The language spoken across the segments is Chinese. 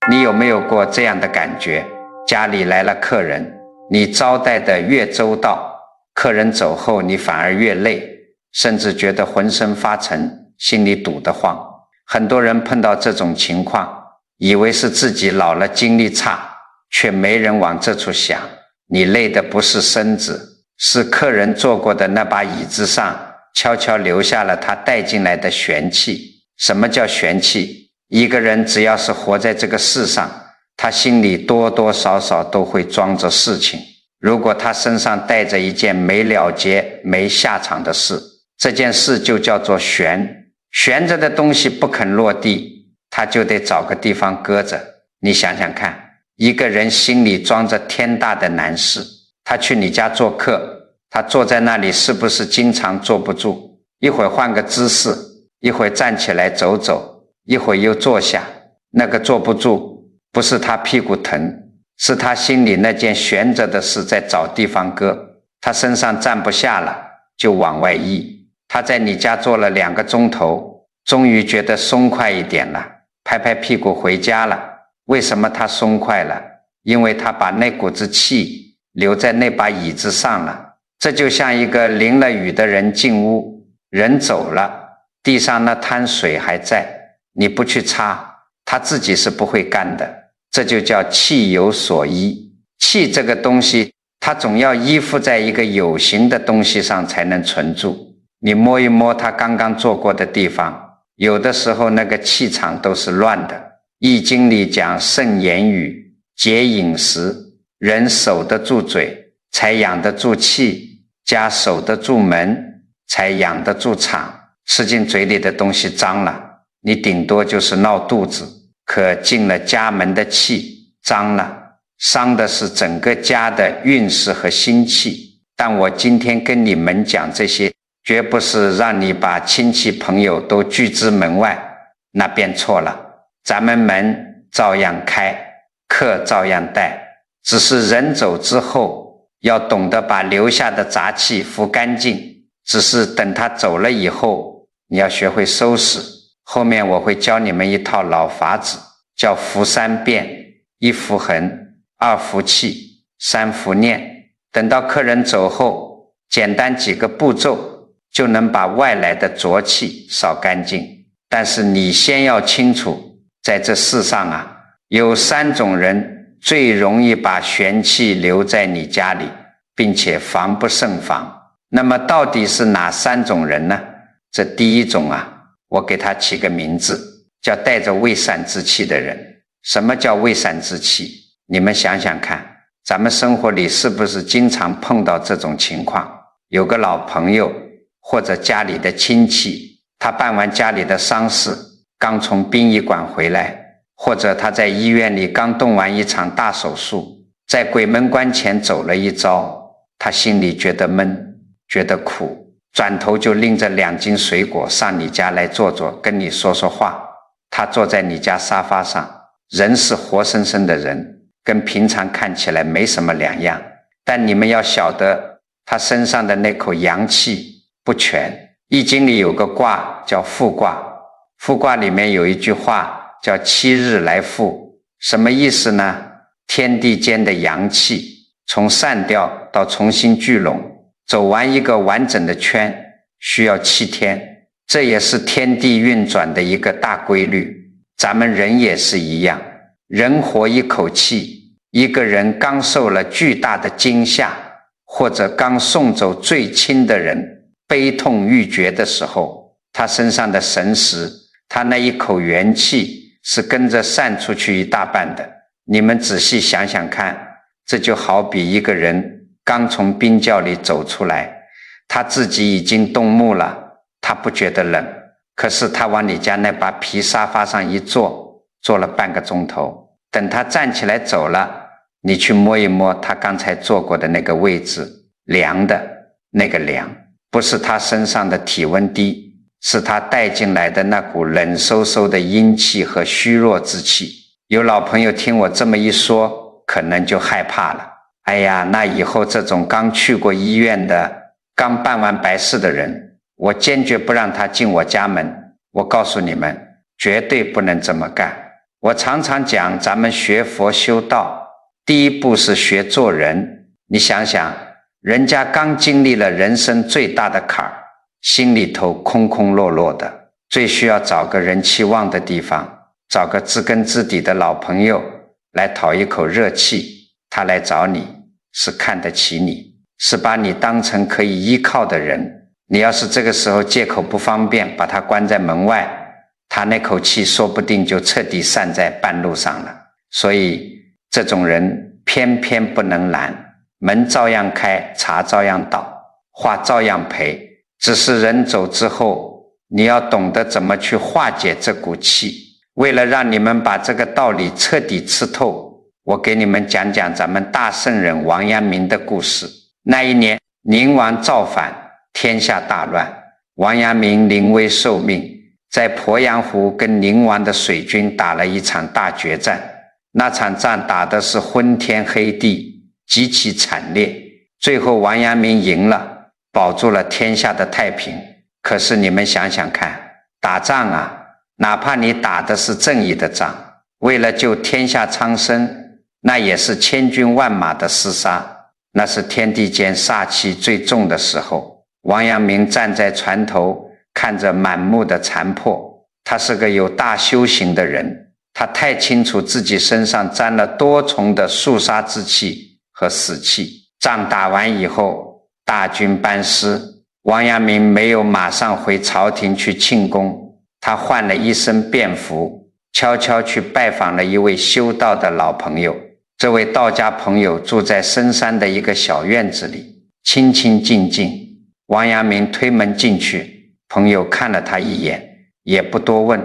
你有没有过这样的感觉？家里来了客人，你招待的越周到，客人走后你反而越累，甚至觉得浑身发沉，心里堵得慌。很多人碰到这种情况，以为是自己老了精力差，却没人往这处想。你累的不是身子，是客人坐过的那把椅子上悄悄留下了他带进来的玄气。什么叫玄气？一个人只要是活在这个世上，他心里多多少少都会装着事情。如果他身上带着一件没了结没下场的事，这件事就叫做悬。悬着的东西不肯落地，他就得找个地方搁着。你想想看，一个人心里装着天大的难事，他去你家做客，他坐在那里是不是经常坐不住？一会儿换个姿势，一会儿站起来走走，一会儿又坐下。那个坐不住，不是他屁股疼，是他心里那件悬着的事在找地方搁。他身上站不下了，就往外溢。他在你家坐了2个钟头，终于觉得松快一点了，拍拍屁股回家了。为什么他松快了？因为他把那股子气留在那把椅子上了。这就像一个淋了雨的人进屋，人走了，地上那滩水还在，你不去擦，他自己是不会干的。这就叫气有所依。气这个东西，它总要依附在一个有形的东西上才能存住。你摸一摸他刚刚坐过的地方，有的时候那个气场都是乱的。易经里讲慎言语，节饮食，人守得住嘴，才养得住气，家守得住门，才养得住场。吃进嘴里的东西脏了，你顶多就是闹肚子，可进了家门的气脏了，伤的是整个家的运势和心气。但我今天跟你们讲这些，绝不是让你把亲戚朋友都拒之门外，那便错了。咱们门照样开，客照样待，只是人走之后要懂得把留下的杂气扶干净。只是等他走了以后，你要学会收拾。后面我会教你们一套老法子，叫扶3变：1扶横，2扶气，3扶念。等到客人走后，简单几个步骤就能把外来的浊气扫干净。但是你先要清楚，在这世上啊，有3种人最容易把玄气留在你家里，并且防不胜防。那么到底是哪3种人呢？这第一种啊，我给他起个名字，叫带着未散之气的人。什么叫未散之气？你们想想看，咱们生活里是不是经常碰到这种情况？有个老朋友或者家里的亲戚，他办完家里的丧事，刚从殡仪馆回来，或者他在医院里刚动完一场大手术，在鬼门关前走了一遭，他心里觉得闷，觉得苦，转头就拎着2斤水果上你家来坐坐，跟你说说话。他坐在你家沙发上，人是活生生的人，跟平常看起来没什么两样，但你们要晓得他身上的那口阳气不全。易经里有个卦叫复卦，复卦里面有一句话叫7日来复。什么意思呢？天地间的阳气从散掉到重新聚拢，走完一个完整的圈需要7天，这也是天地运转的一个大规律。咱们人也是一样，人活一口气，一个人刚受了巨大的惊吓，或者刚送走最亲的人，悲痛欲绝的时候，他身上的神识，他那一口元气是跟着散出去一大半的。你们仔细想想看，这就好比一个人刚从冰窖里走出来，他自己已经冻木了，他不觉得冷，可是他往你家那把皮沙发上一坐，坐了半个钟头，等他站起来走了，你去摸一摸他刚才坐过的那个位置，凉的，那个凉不是他身上的体温低，是他带进来的那股冷飕飕的阴气和虚弱之气。有老朋友听我这么一说，可能就害怕了。哎呀，那以后这种刚去过医院的，刚办完白事的人，我坚决不让他进我家门。我告诉你们，绝对不能这么干。我常常讲，咱们学佛修道，第一步是学做人。你想想，人家刚经历了人生最大的坎儿，心里头空空落落的，最需要找个人气旺的地方，找个知根知底的老朋友来讨一口热气。他来找你，是看得起你，是把你当成可以依靠的人。你要是这个时候借口不方便，把他关在门外，他那口气说不定就彻底散在半路上了。所以这种人偏偏不能拦，门照样开，茶照样倒，话照样赔，只是人走之后，你要懂得怎么去化解这股气。为了让你们把这个道理彻底吃透，我给你们讲讲咱们大圣人王阳明的故事。那一年宁王造反，天下大乱，王阳明临危受命，在鄱阳湖跟宁王的水军打了一场大决战。那场仗打的是昏天黑地，极其惨烈，最后王阳明赢了，保住了天下的太平。可是你们想想看，打仗啊，哪怕你打的是正义的仗，为了救天下苍生，那也是千军万马的厮杀，那是天地间煞气最重的时候。王阳明站在船头，看着满目的残破，他是个有大修行的人，他太清楚自己身上沾了多重的肃杀之气和死气。仗打完以后，大军班师，王阳明没有马上回朝廷去庆功，他换了一身便服，悄悄去拜访了一位修道的老朋友。这位道家朋友住在深山的一个小院子里，清清静静。王阳明推门进去，朋友看了他一眼，也不多问，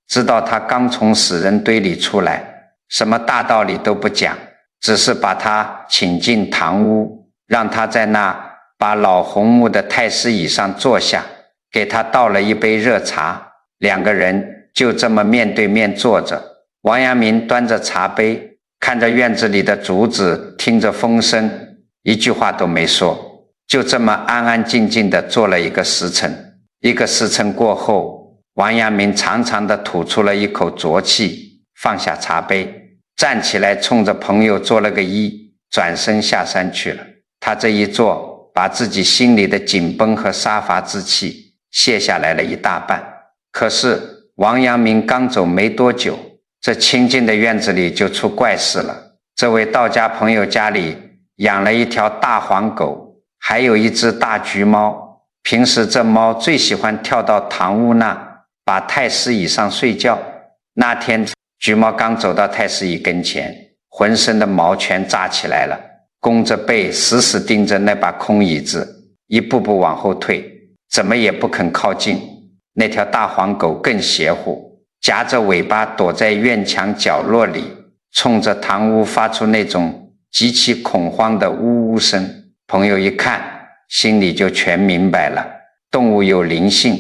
知道他刚从死人堆里出来，什么大道理都不讲，只是把他请进堂屋，让他在那把老红木的太师椅上坐下，给他倒了一杯热茶。两个人就这么面对面坐着，王阳明端着茶杯，看着院子里的竹子，听着风声，一句话都没说，就这么安安静静地坐了一个时辰。一个时辰过后，王阳明长长地吐出了一口浊气，放下茶杯，站起来冲着朋友做了个揖，转身下山去了。他这一做，把自己心里的紧绷和杀伐之气卸下来了一大半。可是王阳明刚走没多久，这清静的院子里就出怪事了。这位道家朋友家里养了一条大黄狗，还有一只大橘猫。平时这猫最喜欢跳到堂屋那，把太师椅上睡觉。那天橘猫刚走到太师椅跟前，浑身的毛全炸起来了，弓着背死死盯着那把空椅子，一步步往后退，怎么也不肯靠近。那条大黄狗更邪乎，夹着尾巴躲在院墙角落里，冲着堂屋发出那种极其恐慌的呜呜声。朋友一看，心里就全明白了，动物有灵性，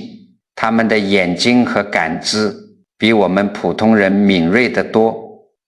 它们的眼睛和感知比我们普通人敏锐得多。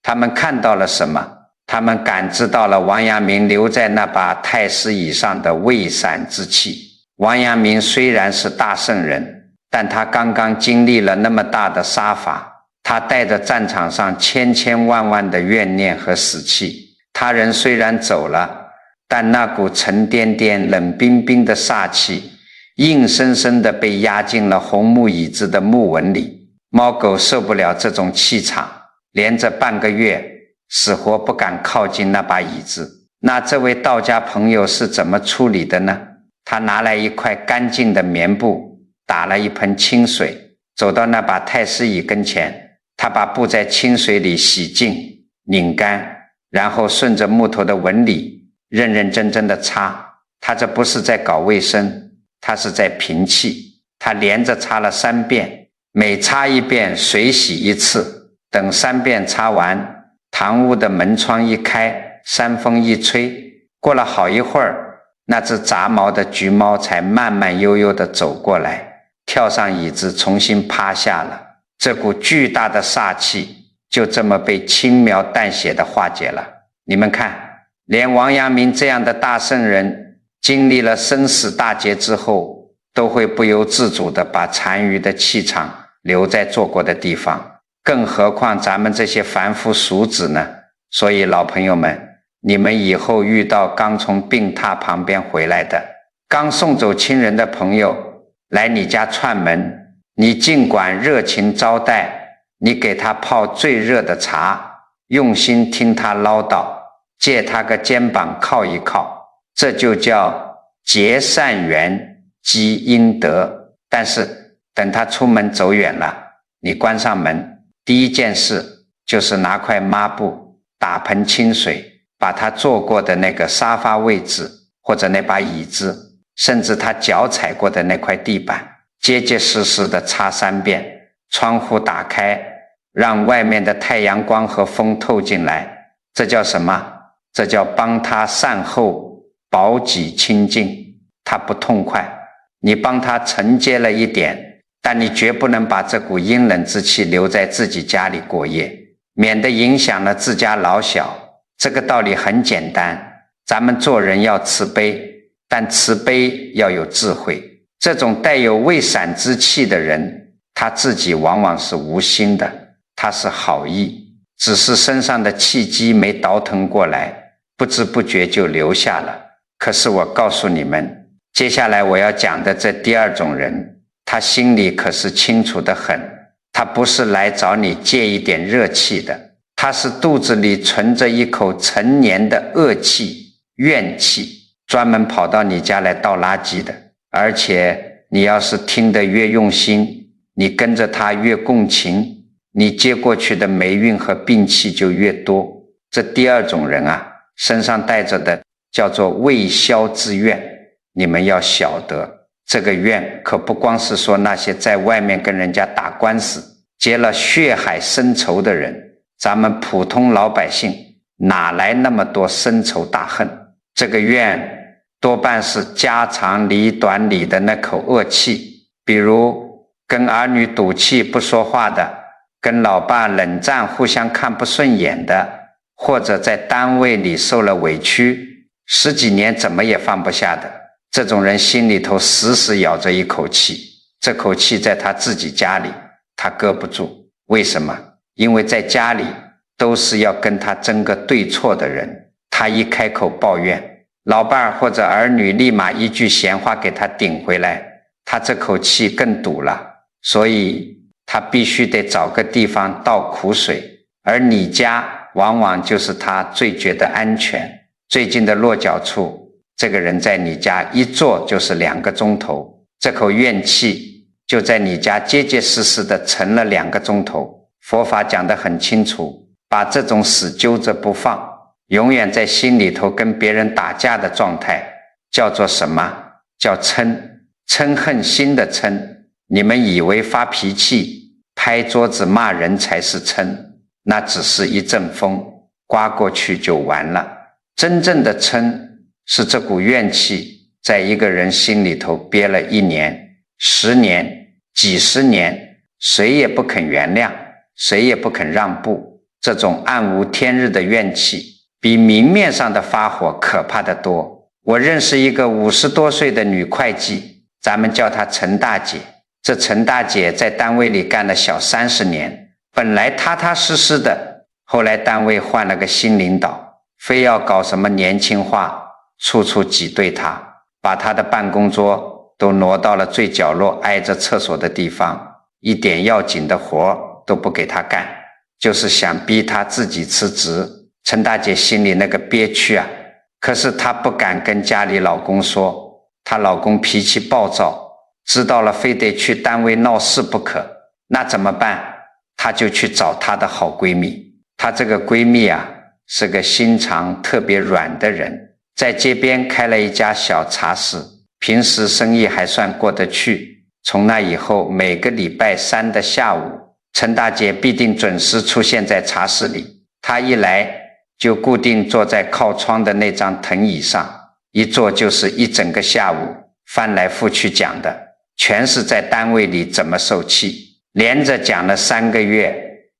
他们看到了什么？他们感知到了王阳明留在那把太师椅上的未散之气。王阳明虽然是大圣人，但他刚刚经历了那么大的杀伐，他带着战场上千千万万的怨念和死气。他人虽然走了，但那股沉甸甸冷冰冰的煞气硬生生地被压进了红木椅子的木纹里。猫狗受不了这种气场，连着半个月死活不敢靠近那把椅子。那这位道家朋友是怎么处理的呢？他拿来一块干净的棉布，打了一盆清水，走到那把太师椅跟前，他把布在清水里洗净拧干，然后顺着木头的纹理认认真真的擦。他这不是在搞卫生，他是在平气。他连着擦了3遍，每擦一遍水洗一次。等3遍擦完，堂屋的门窗一开，山风一吹，过了好一会儿，那只杂毛的橘猫才慢慢悠悠地走过来，跳上椅子重新趴下了。这股巨大的煞气就这么被轻描淡写地化解了。你们看，连王阳明这样的大圣人，经历了生死大劫之后，都会不由自主地把残余的气场留在做过的地方。更何况咱们这些凡夫俗子呢？所以老朋友们，你们以后遇到刚从病榻旁边回来的，刚送走亲人的朋友来你家串门，你尽管热情招待，你给他泡最热的茶，用心听他唠叨，借他个肩膀靠一靠，这就叫结善缘积阴德。但是等他出门走远了，你关上门，第一件事就是拿块抹布打盆清水，把他坐过的那个沙发位置或者那把椅子，甚至他脚踩过的那块地板，结结实实的擦3遍，窗户打开，让外面的太阳光和风透进来，这叫什么？这叫帮他善后，保己清净。他不痛快，你帮他承接了一点，但你绝不能把这股阴冷之气留在自己家里过夜，免得影响了自家老小。这个道理很简单，咱们做人要慈悲，但慈悲要有智慧。这种带有未闪之气的人，他自己往往是无心的，他是好意，只是身上的气机没倒腾过来，不知不觉就留下了。可是我告诉你们，接下来我要讲的这第二种人，他心里可是清楚得很，他不是来找你借一点热气的，他是肚子里存着一口陈年的恶气、怨气，专门跑到你家来倒垃圾的。而且你要是听得越用心，你跟着他越共情，你接过去的霉运和病气就越多。这第二种人啊，身上带着的叫做未消之怨。你们要晓得，这个怨可不光是说那些在外面跟人家打官司结了血海深仇的人，咱们普通老百姓哪来那么多深仇大恨？这个怨多半是家长里短里的那口恶气，比如跟儿女赌气不说话的，跟老爸冷战互相看不顺眼的，或者在单位里受了委屈10几年怎么也放不下的，这种人心里头死死咬着一口气，这口气在他自己家里他搁不住。为什么？因为在家里都是要跟他争个对错的人，他一开口抱怨，老伴或者儿女立马一句闲话给他顶回来，他这口气更堵了，所以他必须得找个地方倒苦水，而你家往往就是他最觉得安全最近的落脚处。这个人在你家一坐就是2个钟头，这口怨气就在你家结结实实的沉了2个钟头。佛法讲得很清楚，把这种死揪着不放，永远在心里头跟别人打架的状态叫做什么？叫嗔。嗔恨心的嗔。你们以为发脾气拍桌子骂人才是嗔，那只是一阵风，刮过去就完了。真正的嗔是这股怨气在一个人心里头憋了1年、10年、几十年，谁也不肯原谅，谁也不肯让步。这种暗无天日的怨气比明面上的发火可怕得多。我认识一个50多岁的女会计，咱们叫她陈大姐。这陈大姐在单位里干了小30年，本来踏踏实实的，后来单位换了个新领导，非要搞什么年轻化，处处挤兑她，把她的办公桌都挪到了最角落挨着厕所的地方，一点要紧的活都不给她干，就是想逼她自己辞职。陈大姐心里那个憋屈啊，可是她不敢跟家里老公说，她老公脾气暴躁，知道了非得去单位闹事不可。那怎么办？她就去找她的好闺蜜。她这个闺蜜啊，是个心肠特别软的人，在街边开了一家小茶室，平时生意还算过得去。从那以后，每个礼拜3的下午，陈大姐必定准时出现在茶室里。她一来就固定坐在靠窗的那张藤椅上，一坐就是一整个下午，翻来覆去讲的全是在单位里怎么受气，连着讲了3个月，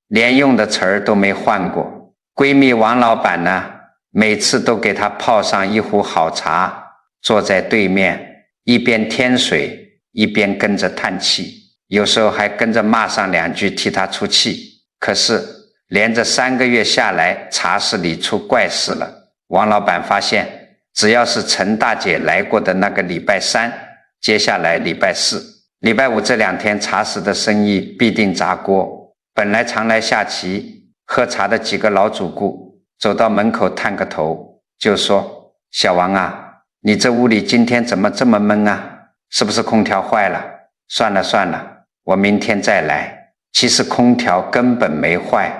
连用的词儿都没换过。闺蜜王老板呢，每次都给她泡上一壶好茶，坐在对面，一边添水一边跟着叹气，有时候还跟着骂上2句替她出气。可是连着3个月下来，茶室里出怪事了。王老板发现，只要是陈大姐来过的那个礼拜3，接下来礼拜4、礼拜5这2天，茶室的生意必定砸锅。本来常来下棋喝茶的几个老主顾走到门口探个头，就说：小王啊，你这屋里今天怎么这么闷啊？是不是空调坏了？算了算了，我明天再来。其实空调根本没坏，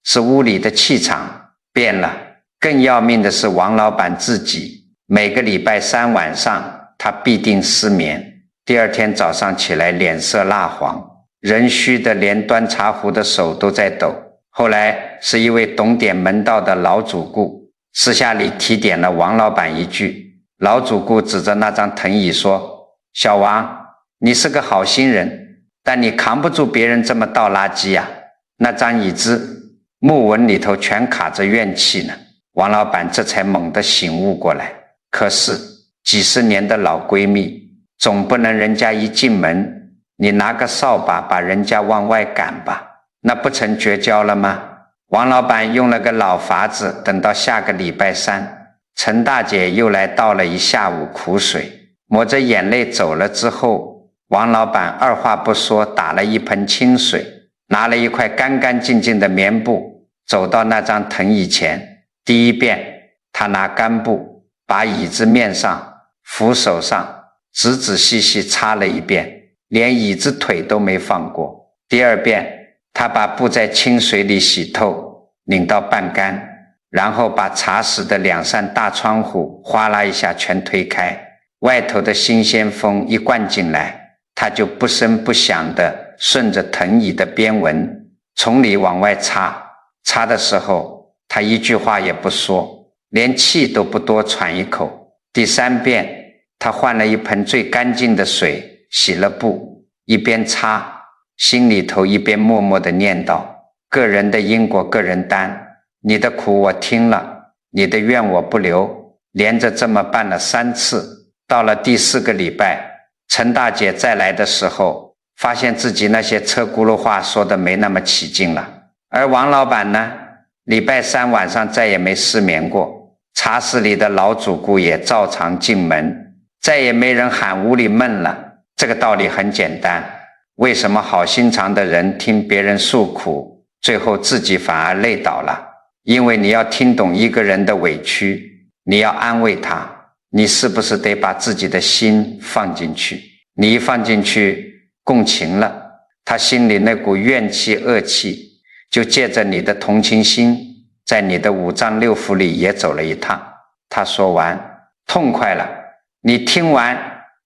是屋里的气场变了。更要命的是王老板自己，每个礼拜3晚上他必定失眠，第2天早上起来脸色蜡黄，人虚的连端茶壶的手都在抖。后来是一位懂点门道的老主顾私下里提点了王老板一句，老主顾指着那张藤椅说：小王，你是个好心人，但你扛不住别人这么倒垃圾呀。那张椅子木纹里头全卡着怨气呢。王老板这才猛地醒悟过来，可是几十年的老闺蜜，总不能人家一进门你拿个扫把把人家往外赶吧，那不成绝交了吗？王老板用了个老法子，等到下个礼拜3，陈大姐又来倒了一下午苦水，抹着眼泪走了之后，王老板二话不说打了一盆清水，拿了一块干干净净的棉布，走到那张藤椅前。第1遍他拿干布把椅子面上扶手上仔仔细细擦了一遍，连椅子腿都没放过。第2遍他把布在清水里洗透，拧到半干，然后把茶室的2扇大窗户哗啦一下全推开，外头的新鲜风一灌进来，他就不声不响地顺着藤椅的边纹从里往外擦。擦的时候他一句话也不说，连气都不多喘一口。第3遍他换了一盆最干净的水洗了布，一边擦心里头一边默默地念叨：个人的因果个人担，你的苦我听了，你的怨我不留。连着这么办了3次，到了第4个礼拜，陈大姐再来的时候，发现自己那些车轱辘话说的没那么起劲了。而王老板呢，礼拜3晚上再也没失眠过，茶室里的老主顾也照常进门，再也没人喊屋里闷了。这个道理很简单，为什么好心肠的人听别人诉苦，最后自己反而累倒了？因为你要听懂一个人的委屈，你要安慰他，你是不是得把自己的心放进去？你一放进去共情了，他心里那股怨气恶气就借着你的同情心，在你的5脏6腑里也走了一趟。他说完痛快了，你听完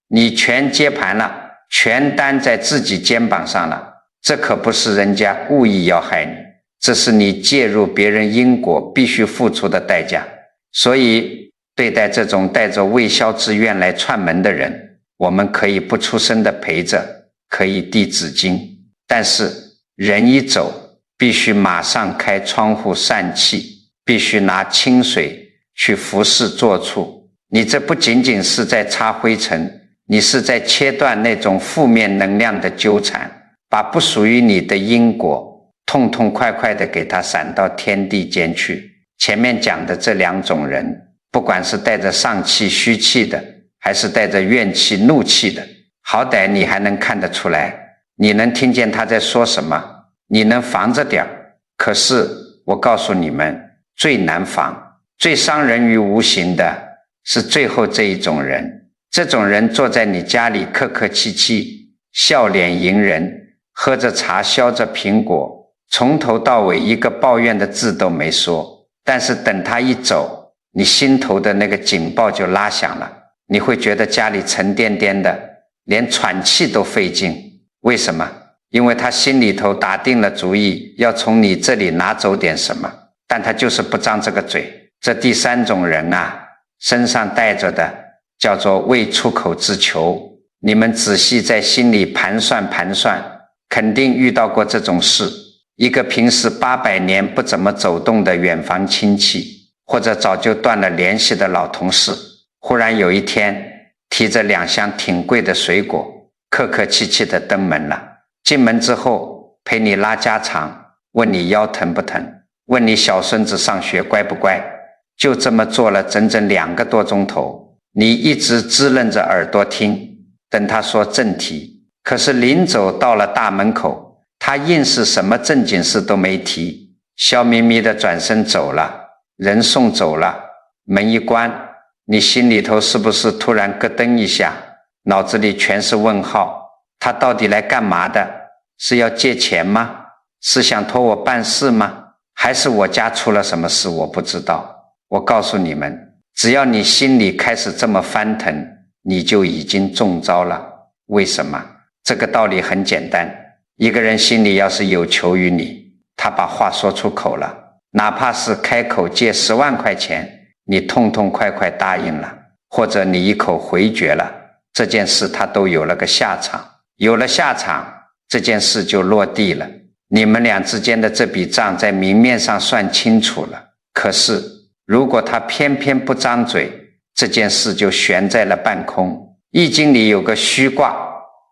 你全接盘了，全担在自己肩膀上了。这可不是人家故意要害你，这是你介入别人因果必须付出的代价。所以对待这种带着未消之怨来串门的人，我们可以不出声的陪着，可以递纸巾，但是人一走必须马上开窗户散气，必须拿清水去服侍坐处。你这不仅仅是在擦灰尘，你是在切断那种负面能量的纠缠，把不属于你的因果痛痛快快地给它闪到天地间去。前面讲的这2种人，不管是带着丧气虚气的，还是带着怨气怒气的，好歹你还能看得出来，你能听见他在说什么，你能防着点。可是我告诉你们，最难防最伤人于无形的是最后这一种人。这种人坐在你家里客客气气，笑脸迎人，喝着茶削着苹果，从头到尾一个抱怨的字都没说。但是等他一走，你心头的那个警报就拉响了，你会觉得家里沉甸甸的，连喘气都费劲。为什么？因为他心里头打定了主意，要从你这里拿走点什么，但他就是不张这个嘴。这第3种人啊，身上带着的叫做未出口之囚。你们仔细在心里盘算盘算，肯定遇到过这种事。一个平时800年不怎么走动的远房亲戚，或者早就断了联系的老同事，忽然有一天提着2箱挺贵的水果，客客气气地登门了。进门之后陪你拉家常，问你腰疼不疼，问你小孙子上学乖不乖，就这么做了整整2个多钟头。你一直支棱着耳朵听，等他说正题，可是临走到了大门口，他硬是什么正经事都没提，笑眯眯的转身走了，人送走了，门一关，你心里头是不是突然咯噔一下，脑子里全是问号？他到底来干嘛的？是要借钱吗？是想托我办事吗？还是我家出了什么事？我不知道。我告诉你们，只要你心里开始这么翻腾，你就已经中招了。为什么？这个道理很简单，一个人心里要是有求于你，他把话说出口了，哪怕是开口借10万块钱，你痛痛快快答应了，或者你一口回绝了，这件事他都有了个下场，有了下场，这件事就落地了，你们俩之间的这笔账在明面上算清楚了。可是如果他偏偏不张嘴，这件事就悬在了半空。易经里有个虚卦，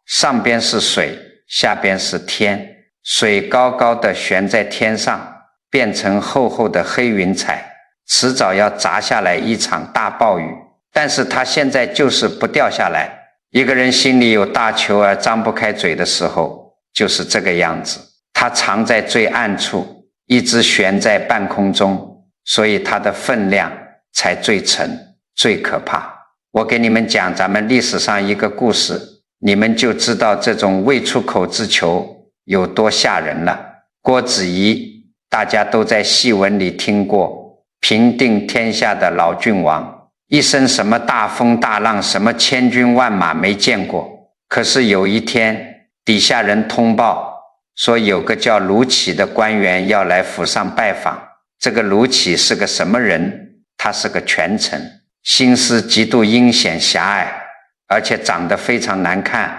上边是水，下边是天，水高高的悬在天上，变成厚厚的黑云彩，迟早要砸下来一场大暴雨，但是他现在就是不掉下来。一个人心里有大求而张不开嘴的时候，就是这个样子，他藏在最暗处，一直悬在半空中，所以它的分量才最沉最可怕。我给你们讲咱们历史上一个故事，你们就知道这种未出口之求有多吓人了。郭子仪大家都在戏文里听过，平定天下的老郡王，一生什么大风大浪，什么千军万马没见过。可是有一天底下人通报说有个叫卢杞的官员要来府上拜访。这个卢杞是个什么人？他是个权臣，心思极度阴险狭隘，而且长得非常难看，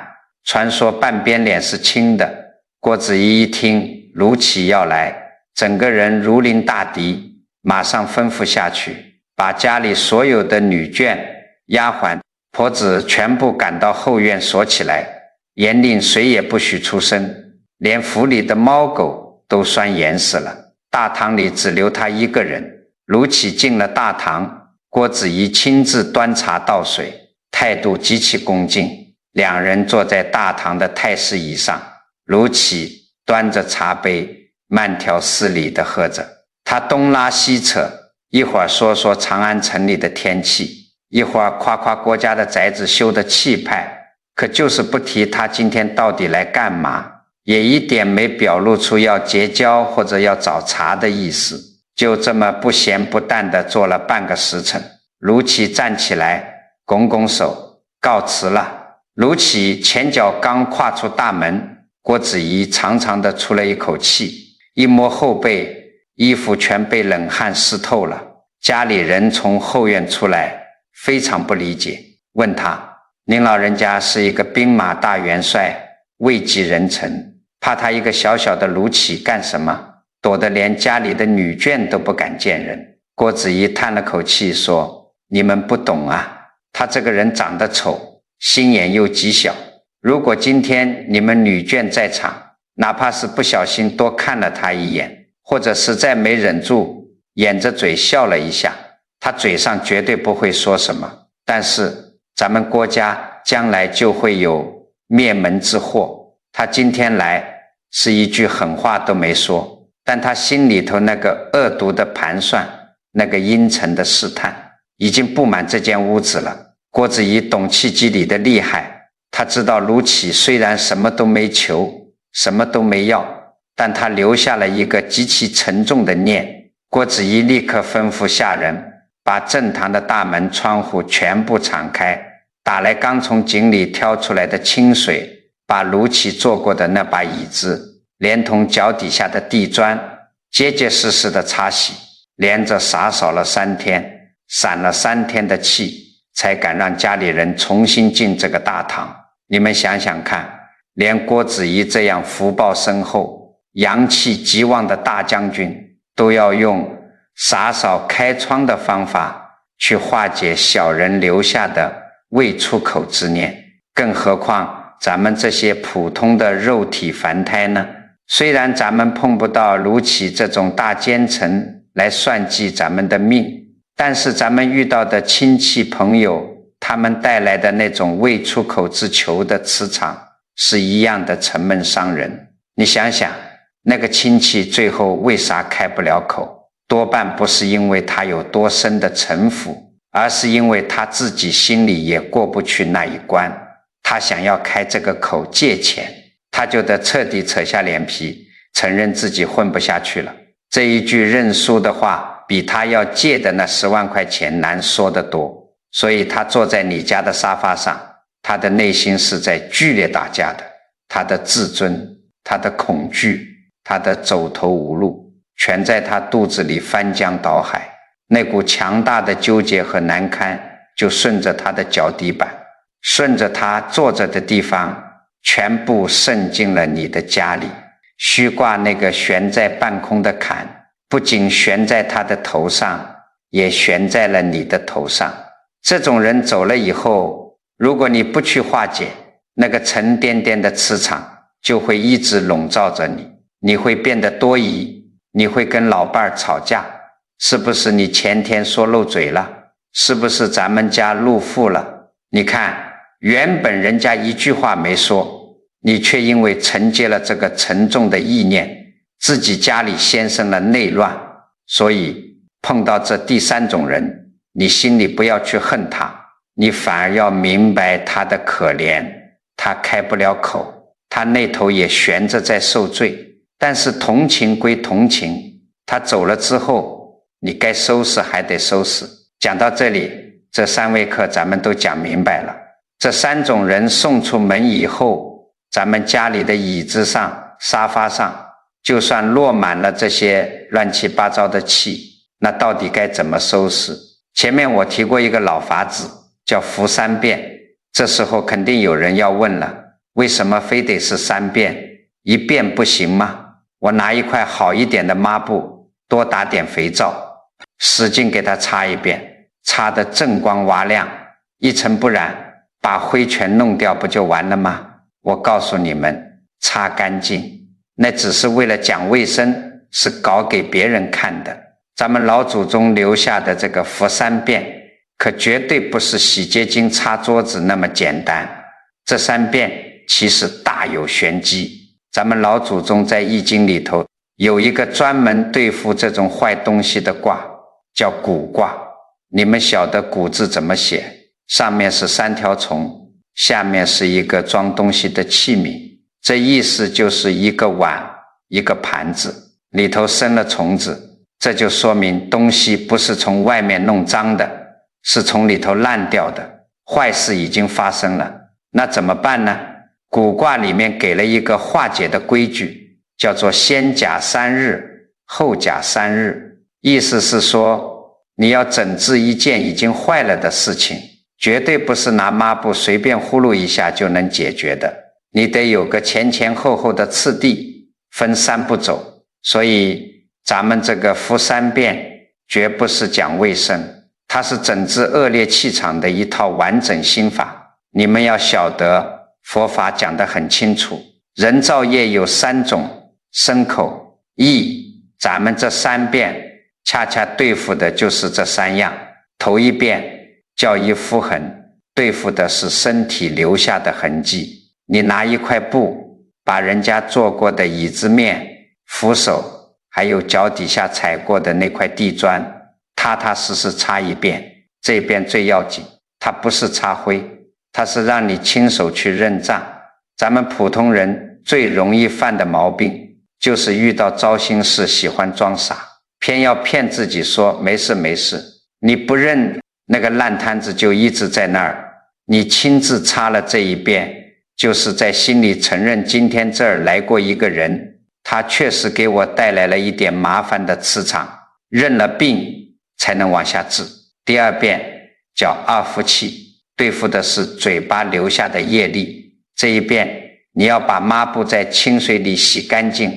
传说半边脸是青的。郭子仪一听卢杞要来，整个人如临大敌，马上吩咐下去，把家里所有的女眷、丫鬟、婆子全部赶到后院锁起来，严令谁也不许出声，连府里的猫狗都拴严实了。大堂里只留他一个人。卢杞进了大堂，郭子仪亲自端茶倒水，态度极其恭敬。两人坐在大堂的太师椅上，卢杞端着茶杯慢条斯理地喝着。他东拉西扯，一会儿说说长安城里的天气，一会儿夸夸郭家的宅子修得气派，可就是不提他今天到底来干嘛，也一点没表露出要结交或者要找茬的意思。就这么不咸不淡地坐了半个时辰。卢杞站起来拱拱手告辞了。卢杞前脚刚跨出大门，郭子仪长长地出了一口气，一摸后背，衣服全被冷汗湿透了。家里人从后院出来，非常不理解，问他：您老人家是一个兵马大元帅，位极人臣，怕他一个小小的卢杞干什么？躲得连家里的女眷都不敢见人。郭子仪叹了口气说：你们不懂啊，他这个人长得丑，心眼又极小，如果今天你们女眷在场，哪怕是不小心多看了他一眼，或者实在没忍住掩着嘴笑了一下，他嘴上绝对不会说什么，但是咱们郭家将来就会有灭门之祸。他今天来是一句狠话都没说，但他心里头那个恶毒的盘算，那个阴沉的试探，已经布满这间屋子了。郭子仪懂气机里的厉害，他知道卢杞虽然什么都没求，什么都没要，但他留下了一个极其沉重的念。郭子仪立刻吩咐下人把正堂的大门窗户全部敞开，打来刚从井里挑出来的清水，把卢杞坐过的那把椅子连同脚底下的地砖结结实实的擦洗，连着洒扫了3天，散了3天的气，才敢让家里人重新进这个大堂。你们想想看，连郭子仪这样福报深厚、阳气极旺的大将军，都要用洒扫开窗的方法去化解小人留下的未出口之念，更何况咱们这些普通的肉体凡胎呢？虽然咱们碰不到如其这种大奸臣来算计咱们的命，但是咱们遇到的亲戚朋友，他们带来的那种未出口之求的磁场是一样的沉闷伤人。你想想，那个亲戚最后为啥开不了口？多半不是因为他有多深的城府，而是因为他自己心里也过不去那一关。他想要开这个口借钱，他就得彻底扯下脸皮，承认自己混不下去了。这一句认输的话，比他要借的那10万块钱难说得多。所以他坐在你家的沙发上，他的内心是在剧烈打架的。他的自尊，他的恐惧，他的走投无路，全在他肚子里翻江倒海。那股强大的纠结和难堪，就顺着他的脚底板，顺着他坐着的地方，全部渗进了你的家里。虚挂那个悬在半空的坎，不仅悬在他的头上，也悬在了你的头上。这种人走了以后，如果你不去化解，那个沉甸甸的磁场就会一直笼罩着你。你会变得多疑，你会跟老伴吵架，是不是你前天说漏嘴了？是不是咱们家入富了？你看，原本人家一句话没说，你却因为承接了这个沉重的意念，自己家里先生了内乱。所以碰到这第3种人，你心里不要去恨他，你反而要明白他的可怜。他开不了口，他那头也悬着在受罪，但是同情归同情，他走了之后，你该收拾还得收拾。讲到这里，这3位课咱们都讲明白了。这3种人送出门以后，咱们家里的椅子上、沙发上，就算落满了这些乱七八糟的气，那到底该怎么收拾？前面我提过一个老法子，叫扶3遍。这时候肯定有人要问了，为什么非得是3遍？1遍不行吗？我拿一块好一点的抹布，多打点肥皂，使劲给它擦1遍，擦得锃光瓦亮，一尘不染，把灰全弄掉不就完了吗？我告诉你们，擦干净那只是为了讲卫生，是搞给别人看的。咱们老祖宗留下的这个扶3遍，可绝对不是洗洁精擦桌子那么简单。这3遍其实大有玄机。咱们老祖宗在易经里头有一个专门对付这种坏东西的卦，叫蛊卦。你们晓得蛊字怎么写？上面是3条虫，下面是一个装东西的器皿，这意思就是一个碗一个盘子，里头生了虫子。这就说明东西不是从外面弄脏的，是从里头烂掉的，坏事已经发生了。那怎么办呢？卜卦里面给了一个化解的规矩，叫做先甲3日，后甲3日。意思是说，你要整治一件已经坏了的事情，绝对不是拿抹布随便呼噜一下就能解决的，你得有个前前后后的次第，分3步走。所以咱们这个扶3遍绝不是讲卫生，它是整治恶劣气场的一套完整心法。你们要晓得，佛法讲得很清楚，人造业有3种，身口意，咱们这3遍恰恰对付的就是这3样。头1遍叫一敷痕，对付的是身体留下的痕迹。你拿一块布，把人家坐过的椅子面、扶手还有脚底下踩过的那块地砖，踏踏实实擦1遍。这一遍最要紧，它不是擦灰，它是让你亲手去认账。咱们普通人最容易犯的毛病，就是遇到糟心事喜欢装傻，偏要骗自己说没事没事。你不认那个烂摊子就一直在那儿，你亲自擦了这1遍，就是在心里承认今天这儿来过一个人，他确实给我带来了一点麻烦的磁场，认了病才能往下治。第2遍叫2服气，对付的是嘴巴留下的业力。这1遍你要把抹布在清水里洗干净，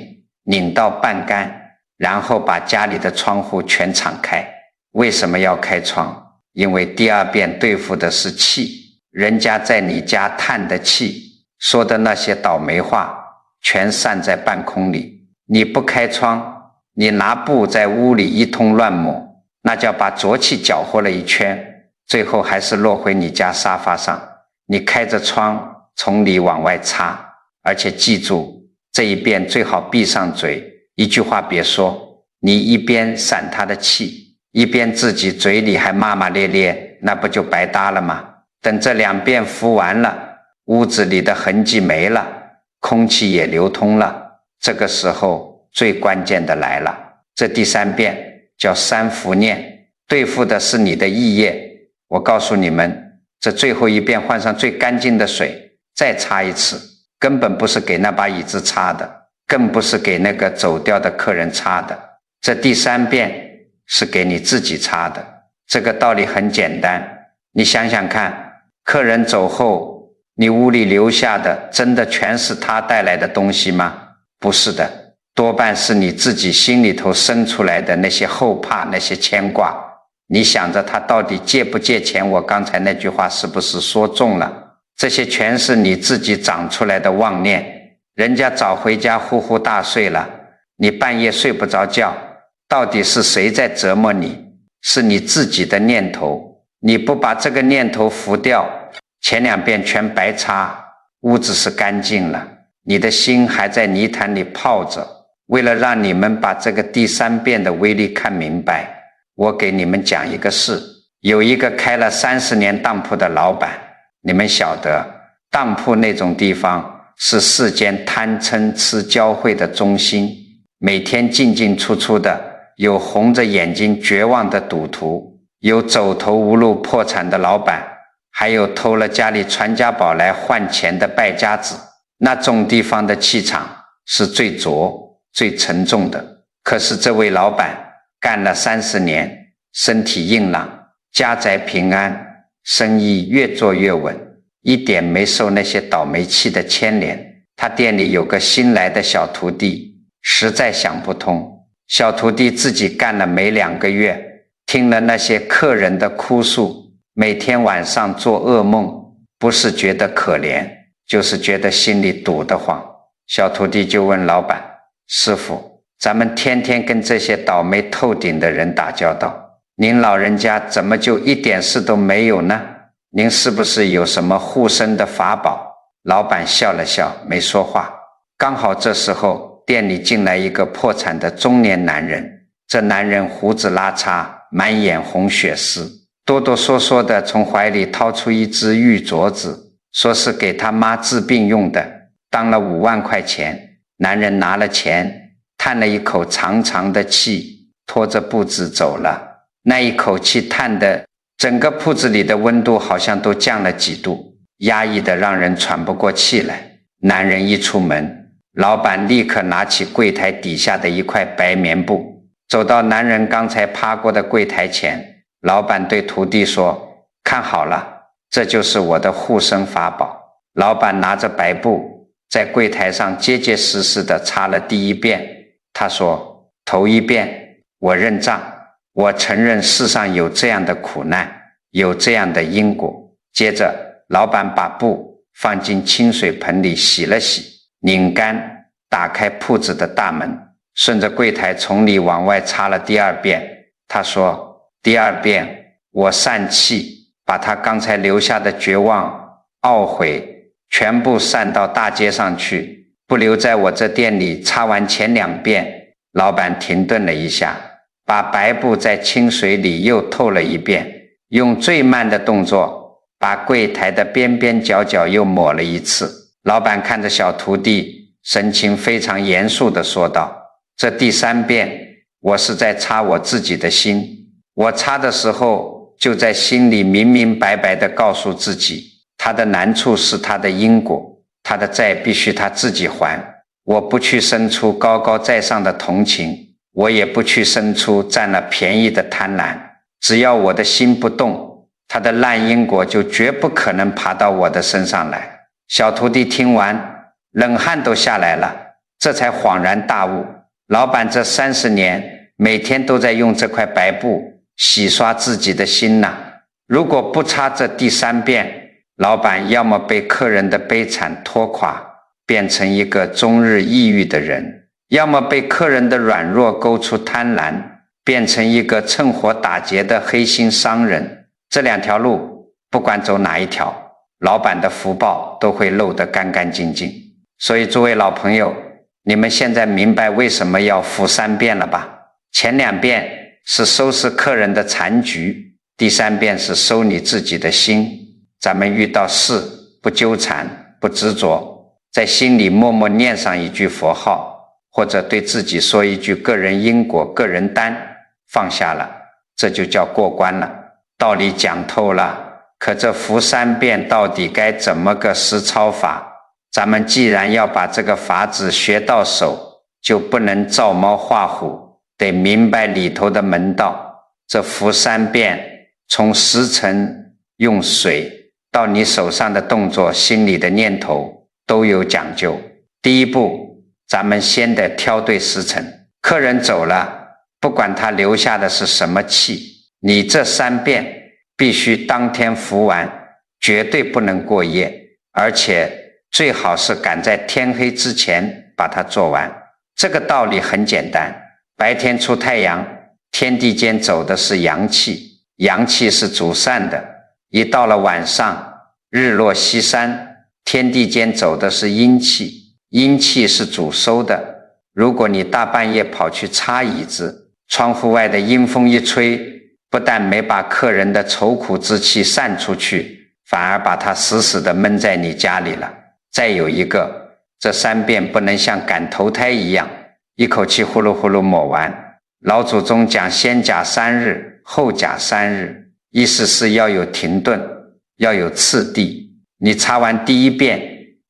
拧到半干，然后把家里的窗户全敞开。为什么要开窗？因为第2遍对付的是气，人家在你家叹的气，说的那些倒霉话，全散在半空里。你不开窗，你拿布在屋里一通乱抹，那叫把浊气搅和了一圈，最后还是落回你家沙发上。你开着窗从里往外擦，而且记住，这一遍最好闭上嘴，一句话别说。你一边散他的气，一边自己嘴里还骂骂咧咧，那不就白搭了吗？等这2遍敷完了，屋子里的痕迹没了，空气也流通了，这个时候最关键的来了。这第3遍叫三伏念，对付的是你的意业。我告诉你们，这最后一遍换上最干净的水再擦一次，根本不是给那把椅子擦的，更不是给那个走掉的客人擦的。这第3遍是给你自己擦的。这个道理很简单，你想想看，客人走后，你屋里留下的真的全是他带来的东西吗？不是的，多半是你自己心里头生出来的那些后怕，那些牵挂。你想着他到底借不借钱，我刚才那句话是不是说中了？这些全是你自己长出来的妄念。人家早回家呼呼大睡了，你半夜睡不着觉，到底是谁在折磨你？是你自己的念头。你不把这个念头拂掉，前2遍全白擦，屋子是干净了，你的心还在泥潭里泡着。为了让你们把这个第3遍的威力看明白，我给你们讲一个事。有一个开了30年当铺的老板，你们晓得，当铺那种地方是世间贪嗔痴交汇的中心，每天进进出出的，有红着眼睛绝望的赌徒，有走投无路破产的老板，还有偷了家里传家宝来换钱的败家子。那种地方的气场是最浊最沉重的。可是这位老板干了30年，身体硬朗，家宅平安，生意越做越稳，一点没受那些倒霉气的牵连。他店里有个新来的小徒弟，实在想不通。小徒弟自己干了没2个月，听了那些客人的哭诉，每天晚上做噩梦，不是觉得可怜，就是觉得心里堵得慌。小徒弟就问老板，师傅，咱们天天跟这些倒霉透顶的人打交道，您老人家怎么就一点事都没有呢？您是不是有什么护身的法宝？老板笑了笑，没说话。刚好这时候店里进来一个破产的中年男人，这男人胡子拉碴，满眼红血丝，哆哆嗦嗦的从怀里掏出一只玉镯子，说是给他妈治病用的，当了5万块钱。男人拿了钱，叹了一口长长的气，拖着步子走了。那一口气叹的整个铺子里的温度好像都降了几度，压抑的让人喘不过气来。男人一出门，老板立刻拿起柜台底下的一块白棉布，走到男人刚才趴过的柜台前。老板对徒弟说，看好了，这就是我的护身法宝。老板拿着白布在柜台上结结实实地擦了第1遍。他说，头1遍我认账，我承认世上有这样的苦难，有这样的因果。接着老板把布放进清水盆里洗了洗，拧干，打开铺子的大门，顺着柜台从里往外擦了第2遍。他说，第2遍我散气，把他刚才留下的绝望懊悔全部散到大街上去，不留在我这店里。擦完前2遍，老板停顿了一下，把白布在清水里又透了1遍，用最慢的动作把柜台的边边角角又抹了1次。老板看着小徒弟，神情非常严肃地说道，这第3遍我是在擦我自己的心，我擦的时候就在心里明明白白地告诉自己，他的难处是他的因果，他的债必须他自己还。我不去生出高高在上的同情，我也不去生出占了便宜的贪婪。只要我的心不动，他的烂因果就绝不可能爬到我的身上来。小徒弟听完，冷汗都下来了，这才恍然大悟，老板这30年每天都在用这块白布洗刷自己的心呐。如果不擦这第3遍，老板要么被客人的悲惨拖垮，变成一个终日抑郁的人，要么被客人的软弱勾出贪婪，变成一个趁火打劫的黑心商人。这两条路不管走哪一条，老板的福报都会漏得干干净净。所以诸位老朋友，你们现在明白为什么要服3遍了吧？前2遍是收拾客人的残局，第3遍是收你自己的心。咱们遇到事不纠缠不执着，在心里默默念上一句佛号，或者对自己说一句个人因果个人担，放下了，这就叫过关了。道理讲透了，可这服3遍到底该怎么个实操法？咱们既然要把这个法子学到手，就不能照猫画虎，得明白里头的门道。这服3遍，从时辰用水到你手上的动作，心里的念头都有讲究。第一步，咱们先得挑对时辰，客人走了，不管他留下的是什么气，你这3遍必须当天服完，绝对不能过夜，而且最好是赶在天黑之前把它做完。这个道理很简单，白天出太阳，天地间走的是阳气，阳气是主善的，一到了晚上，日落西山，天地间走的是阴气，阴气是主收的。如果你大半夜跑去擦椅子，窗户外的阴风一吹，不但没把客人的愁苦之气散出去，反而把它死死地闷在你家里了。再有一个，这3遍不能像赶投胎一样一口气呼噜呼噜抹完。老祖宗讲先甲3日后甲3日，意思是要有停顿，要有次第。你擦完第1遍，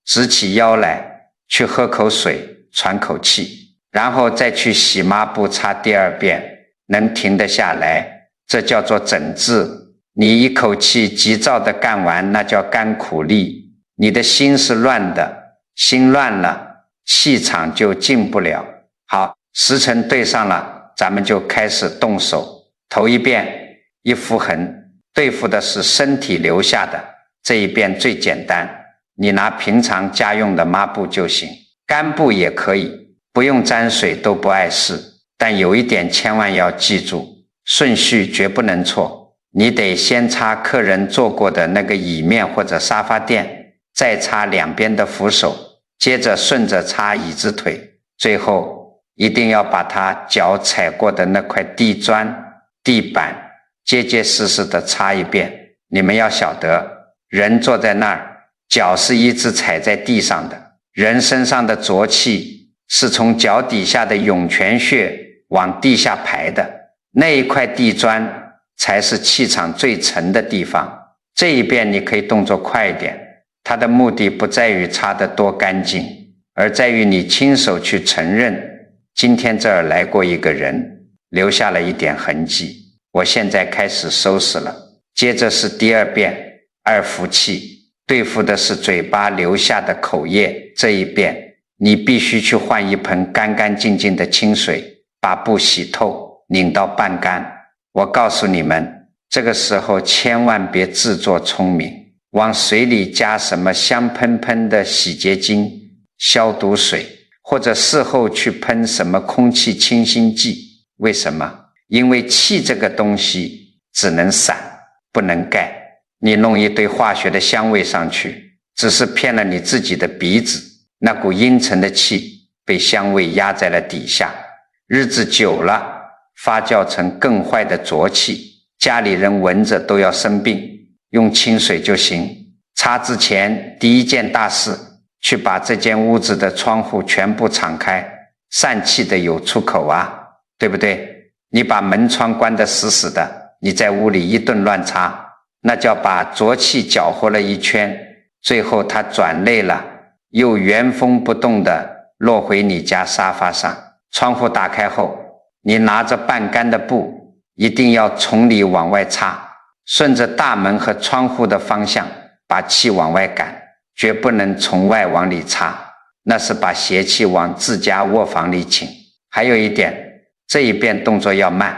直起腰来去喝口水喘口气，然后再去洗抹布擦第2遍，能停得下来，这叫做整治。你一口气急躁地干完，那叫干苦力。你的心是乱的，心乱了，气场就进不了。好，时辰对上了，咱们就开始动手。头1遍一符痕，对付的是身体留下的，这1遍最简单，你拿平常家用的抹布就行，干布也可以，不用沾水都不碍事。但有一点千万要记住，顺序绝不能错，你得先擦客人坐过的那个椅面或者沙发垫，再擦2边的扶手，接着顺着擦椅子腿，最后一定要把他脚踩过的那块地砖地板结结实实的擦一遍。你们要晓得，人坐在那儿，脚是一直踩在地上的，人身上的浊气是从脚底下的涌泉穴往地下排的，那一块地砖才是气场最沉的地方。这1遍你可以动作快一点，它的目的不在于擦得多干净，而在于你亲手去承认，今天这儿来过一个人，留下了一点痕迹，我现在开始收拾了。接着是第2遍2服气，对付的是嘴巴留下的口业。这1遍你必须去换一盆干干净净的清水，把布洗透，拧到半干。我告诉你们，这个时候千万别自作聪明，往水里加什么香喷喷的洗洁精、消毒水，或者事后去喷什么空气清新剂。为什么？因为气这个东西只能散不能盖，你弄一堆化学的香味上去，只是骗了你自己的鼻子，那股阴沉的气被香味压在了底下，日子久了发酵成更坏的浊气，家里人闻着都要生病。用清水就行。擦之前第1件大事，去把这间屋子的窗户全部敞开，散气的有出口啊，对不对？你把门窗关得死死的，你在屋里一顿乱擦，那叫把浊气搅和了一圈，最后它转累了，又原封不动地落回你家沙发上。窗户打开后，你拿着半干的布，一定要从里往外擦，顺着大门和窗户的方向把气往外赶，绝不能从外往里擦，那是把邪气往自家卧房里请。还有一点，这1遍动作要慢，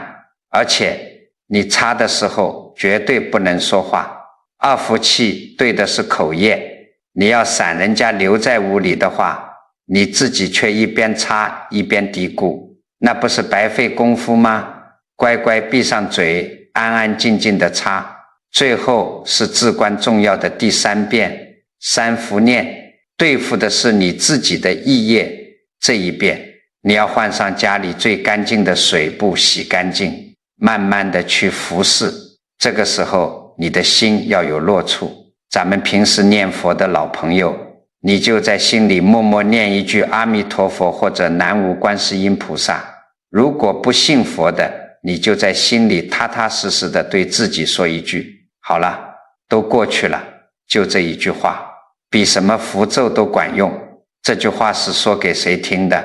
而且你擦的时候绝对不能说话。2服气对的是口业，你要闪人家留在屋里的话，你自己却一边擦一边嘀咕，那不是白费功夫吗？乖乖闭上嘴，安安静静的擦。最后是至关重要的第3遍三伏念，对付的是你自己的意业。这一遍你要换上家里最干净的水布洗干净，慢慢的去服侍。这个时候你的心要有落处。咱们平时念佛的老朋友，你就在心里默默念一句阿弥陀佛或者南无观世音菩萨。如果不信佛的，你就在心里踏踏实实的对自己说一句，好了，都过去了，就这一句话，比什么符咒都管用。这句话是说给谁听的？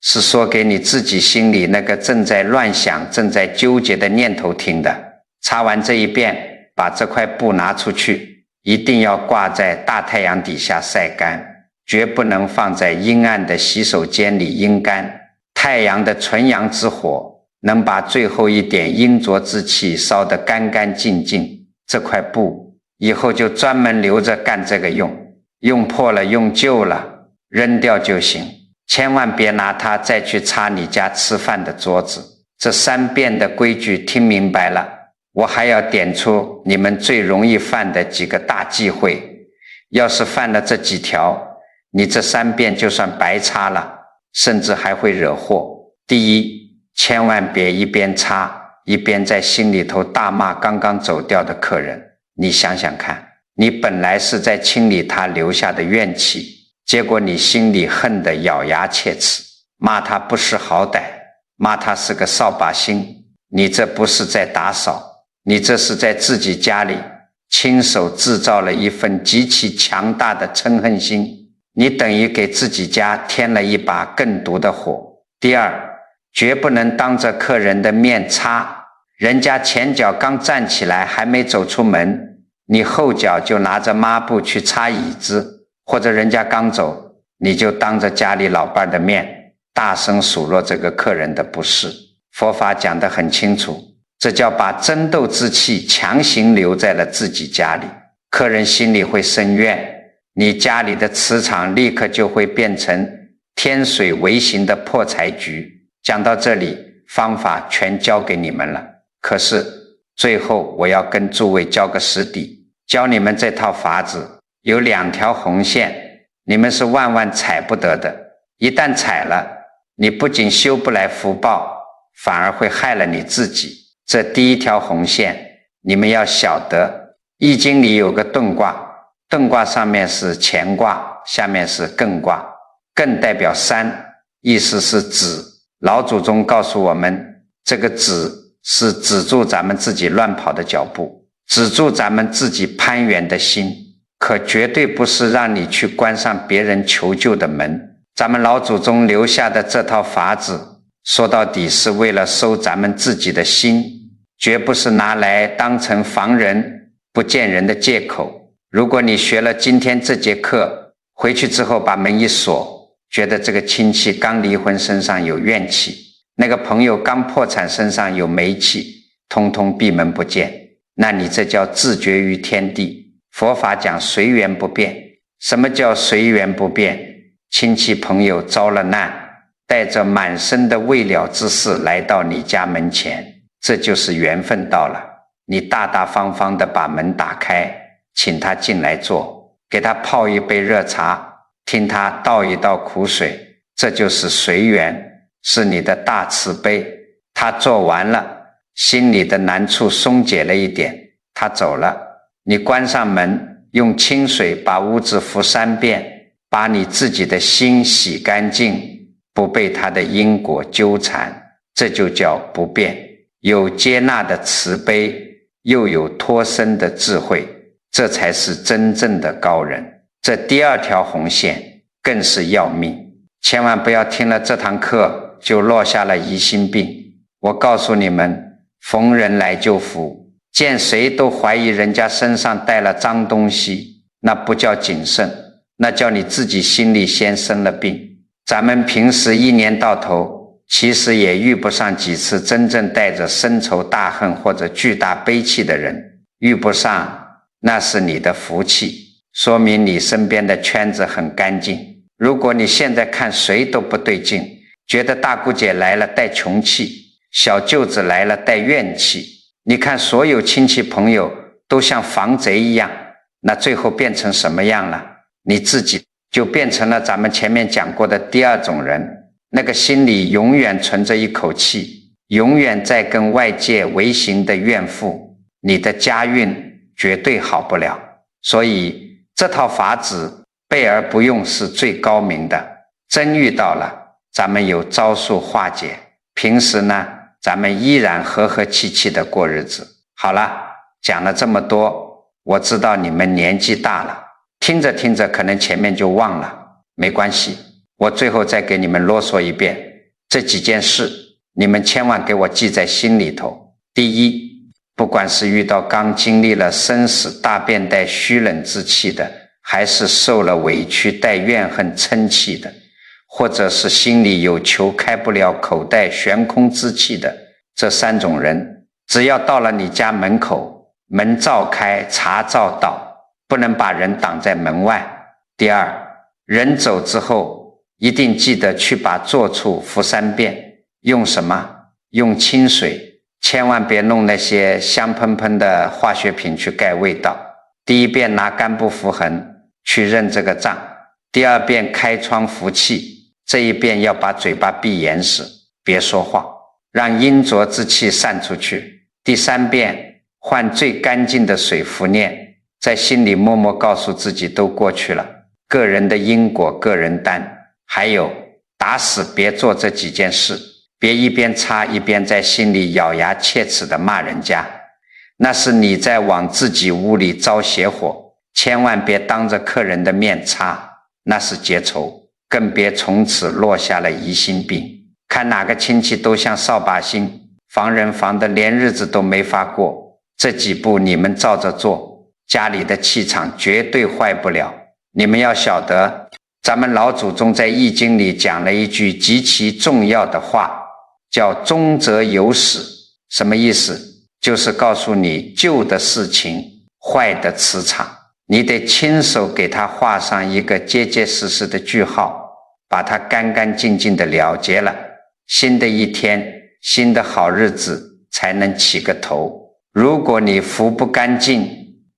是说给你自己心里那个正在乱想正在纠结的念头听的。擦完这一遍，把这块布拿出去，一定要挂在大太阳底下晒干，绝不能放在阴暗的洗手间里阴干。太阳的纯阳之火能把最后一点阴浊之气烧得干干净净，这块布以后就专门留着干这个用，用破了用旧了扔掉就行，千万别拿它再去擦你家吃饭的桌子。这3遍的规矩听明白了，我还要点出你们最容易犯的几个大忌讳。要是犯了这几条，你这3遍就算白擦了，甚至还会惹祸。第一，千万别一边擦一边在心里头大骂刚刚走掉的客人。你想想看，你本来是在清理他留下的怨气，结果你心里恨得咬牙切齿，骂他不识好歹，骂他是个扫把星。你这不是在打扫，你这是在自己家里亲手制造了一份极其强大的嗔恨心，你等于给自己家添了一把更毒的火。第二，绝不能当着客人的面擦，人家前脚刚站起来还没走出门，你后脚就拿着抹布去擦椅子，或者人家刚走，你就当着家里老伴的面大声数落这个客人的不是。佛法讲得很清楚，这叫把争斗之气强行留在了自己家里，客人心里会生怨，你家里的磁场立刻就会变成天水围形的破财局。讲到这里，方法全交给你们了，可是最后我要跟诸位交个实底，教你们这套法子有2条红线，你们是万万踩不得的。一旦踩了，你不仅修不来福报，反而会害了你自己。这第1条红线你们要晓得，易经里有个遁卦，遁卦上面是乾卦，下面是艮卦，艮代表山，意思是止。老祖宗告诉我们，这个止是止住咱们自己乱跑的脚步，止住咱们自己攀援的心，可绝对不是让你去关上别人求救的门。咱们老祖宗留下的这套法子，说到底是为了收咱们自己的心，绝不是拿来当成防人不见人的借口。如果你学了今天这节课，回去之后把门一锁，觉得这个亲戚刚离婚身上有怨气，那个朋友刚破产身上有霉气，通通闭门不见，那你这叫自绝于天地。佛法讲随缘不变。什么叫随缘不变？亲戚朋友遭了难，带着满身的未了之事来到你家门前，这就是缘分到了，你大大方方地把门打开，请他进来坐，给他泡一杯热茶，听他倒一倒苦水，这就是随缘，是你的大慈悲。他做完了，心里的难处松解了一点，他走了，你关上门，用清水把屋子拂3遍，把你自己的心洗干净，不被他的因果纠缠，这就叫不变。有接纳的慈悲，又有脱身的智慧，这才是真正的高人。这第2条红线更是要命，千万不要听了这堂课就落下了疑心病。我告诉你们，逢人来就扶，见谁都怀疑人家身上带了脏东西，那不叫谨慎，那叫你自己心里先生了病。咱们平时一年到头，其实也遇不上几次真正带着深仇大恨或者巨大悲戚的人，遇不上那是你的福气。说明你身边的圈子很干净。如果你现在看谁都不对劲，觉得大姑姐来了带穷气，小舅子来了带怨气，你看所有亲戚朋友都像防贼一样，那最后变成什么样了？你自己就变成了咱们前面讲过的第二种人，那个心里永远存着一口气，永远在跟外界为行的怨妇，你的家运绝对好不了。所以这套法子备而不用是最高明的，真遇到了咱们有招数化解，平时呢咱们依然和和气气的过日子。好了，讲了这么多，我知道你们年纪大了，听着听着可能前面就忘了，没关系，我最后再给你们啰嗦一遍，这几件事你们千万给我记在心里头。第一，不管是遇到刚经历了生死大变带虚冷之气的，还是受了委屈带怨恨嗔气的，或者是心里有球开不了口带悬空之气的，这三种人只要到了你家门口，门照开茶照倒，不能把人挡在门外。第二，人走之后一定记得去把坐处拂3遍，用什么？用清水，千万别弄那些香喷喷的化学品去盖味道。第一遍拿干布符痕去认这个账，第二遍开窗服气，这一遍要把嘴巴闭严实，别说话，让阴浊之气散出去。第3遍换最干净的水拂念，在心里默默告诉自己都过去了，个人的因果个人担。还有，打死别做这几件事，别一边擦一边在心里咬牙切齿地骂人家，那是你在往自己屋里招邪火。千万别当着客人的面擦，那是结仇，更别从此落下了疑心病。看哪个亲戚都像扫把星，防人防的连日子都没法过。这几步你们照着做，家里的气场绝对坏不了。你们要晓得，咱们老祖宗在易经里讲了一句极其重要的话，叫终则有始。什么意思？就是告诉你旧的事情，坏的磁场，你得亲手给它画上一个结结实实的句号，把它干干净净的了结了，新的一天，新的好日子才能起个头。如果你扶不干净，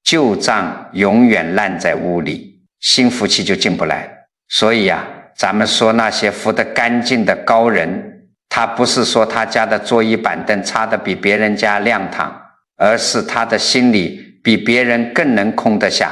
旧账永远烂在屋里，新福气就进不来。所以啊，咱们说那些扶得干净的高人，他不是说他家的桌椅板凳擦得比别人家亮堂，而是他的心里比别人更能空得下。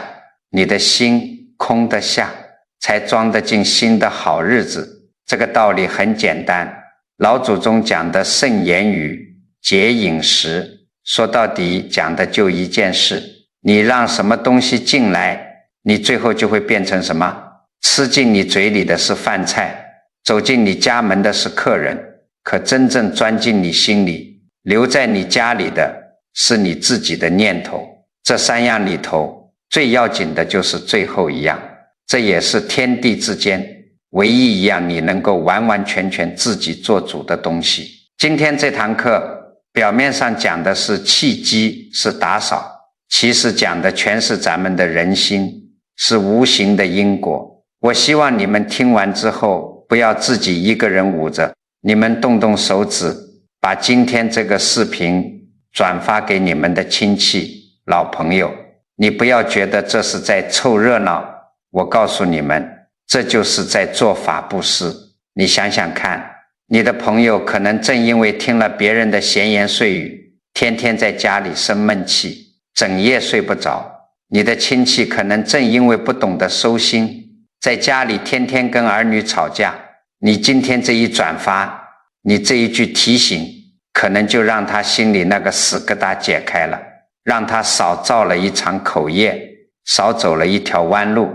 你的心空得下，才装得进新的好日子。这个道理很简单，老祖宗讲的慎言语，节饮食，说到底讲的就一件事，你让什么东西进来，你最后就会变成什么？吃进你嘴里的是饭菜，走进你家门的是客人，可真正钻进你心里，留在你家里的是你自己的念头。这3样里头，最要紧的就是最后一样，这也是天地之间唯一一样你能够完完全全自己做主的东西。今天这堂课表面上讲的是契机，是打扫，其实讲的全是咱们的人心，是无形的因果。我希望你们听完之后，不要自己一个人捂着，你们动动手指，把今天这个视频转发给你们的亲戚老朋友。你不要觉得这是在凑热闹，我告诉你们，这就是在做法布施。你想想看，你的朋友可能正因为听了别人的闲言碎语，天天在家里生闷气，整夜睡不着。你的亲戚可能正因为不懂得收心，在家里天天跟儿女吵架。你今天这一转发，你这一句提醒，可能就让他心里那个死疙瘩解开了，让他少造了一场口业，少走了一条弯路，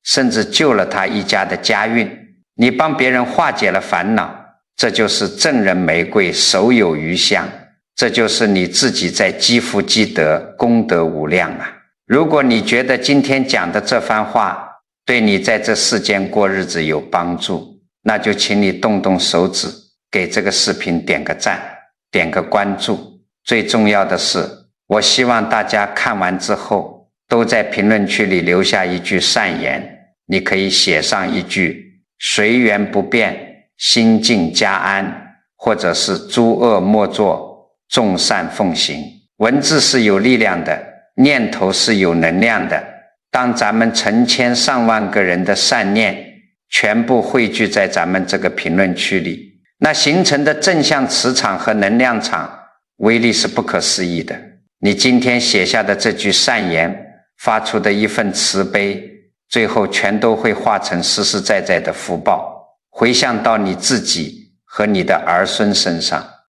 甚至救了他一家的家运。你帮别人化解了烦恼，这就是赠人玫瑰手有余香，这就是你自己在积福积德，功德无量啊。如果你觉得今天讲的这番话对你在这世间过日子有帮助，那就请你动动手指，给这个视频点个赞，点个关注。最重要的是，我希望大家看完之后，都在评论区里留下一句善言，你可以写上一句随缘不变，心静家安，或者是诸恶莫作，众善奉行。文字是有力量的，念头是有能量的。当咱们成千上万个人的善念全部汇聚在咱们这个评论区里，那形成的正向磁场和能量场威力是不可思议的。你今天写下的这句善言，发出的一份慈悲，最后全都会化成实实在在的福报，回向到你自己和你的儿孙身上。